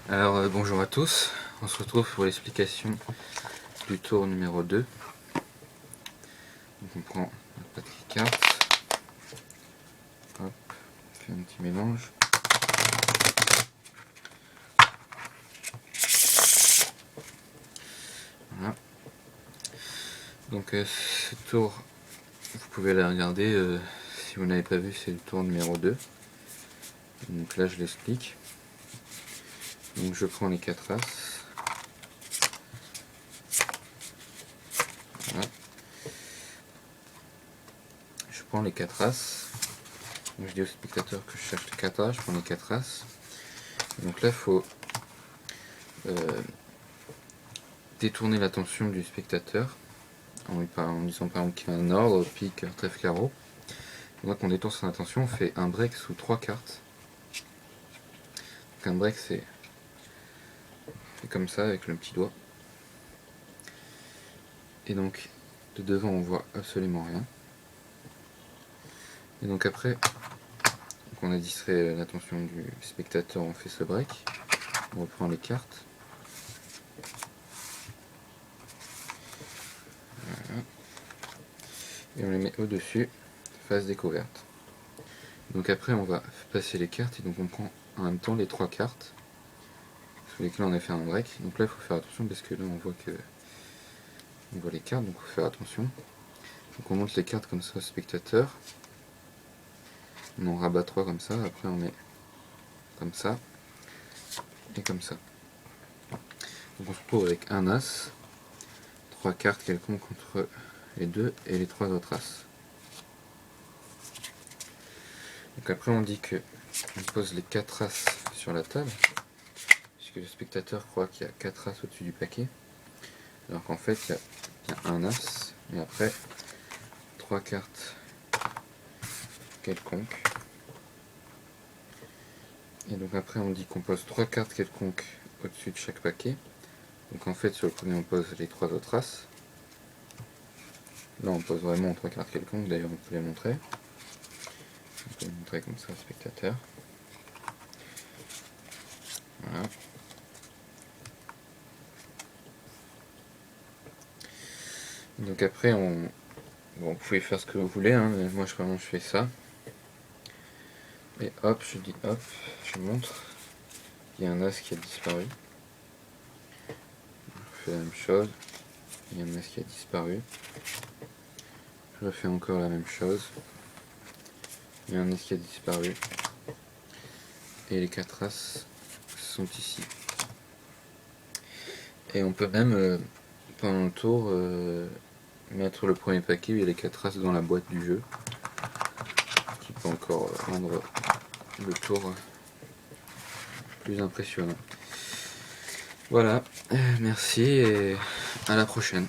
Alors bonjour à tous, on se retrouve pour l'explication du tour numéro 2. Donc on prend notre paquet de cartes, hop, on fait un petit mélange. Voilà. Donc ce tour, vous pouvez la regarder, si vous n'avez pas vu, c'est le tour numéro 2. Donc là je l'explique. Donc je prends les 4 as. Voilà. Je prends les 4 as. Donc je dis au spectateur que je cherche les 4 as, je prends les 4 as. Donc là il faut détourner l'attention du spectateur en disant par exemple qu'il y a un ordre, pique, trèfle, carreau. Donc on détourne son attention, on fait un break sous 3 cartes. Donc un break c'est comme ça avec le petit doigt. Et donc de devant on voit absolument rien. Et donc après, donc on a distrait l'attention du spectateur, on fait ce break. On reprend les cartes. Voilà. Et on les met au-dessus, face découverte. Donc après on va passer les cartes et donc on prend en même temps les 3 cartes sur lesquelles on a fait un break. Donc là il faut faire attention parce que là on voit les cartes, donc il faut faire attention. Donc on monte les cartes comme ça au spectateur. On en rabat 3 comme ça, après on met comme ça et comme ça. Donc on se retrouve avec un as, 3 cartes quelconques entre les deux et les 3 autres as. Donc après on dit que on pose les 4 as sur la table, puisque le spectateur croit qu'il y a 4 as au-dessus du paquet, alors qu'en fait il y a un as, et après 3 cartes quelconques. Et donc après on dit qu'on pose 3 cartes quelconques au-dessus de chaque paquet. Donc en fait sur le premier on pose les 3 autres as. Là on pose vraiment 3 cartes quelconques, d'ailleurs on peut les montrer. On peut les montrer comme ça au spectateur. Voilà. Donc après bon, vous pouvez faire ce que vous voulez, hein, mais moi je fais ça. Et hop, je dis hop, je montre. Il y a un as qui a disparu. Je fais la même chose. Il y a un as qui a disparu. Je refais encore la même chose. Il y a un as qui a disparu. Et les 4 as sont ici. Et on peut même, pendant le tour, mettre le premier paquet où il y a les 4 as dans la boîte du jeu. Ce qui peut encore rendre le tour plus impressionnant. Voilà, merci et à la prochaine.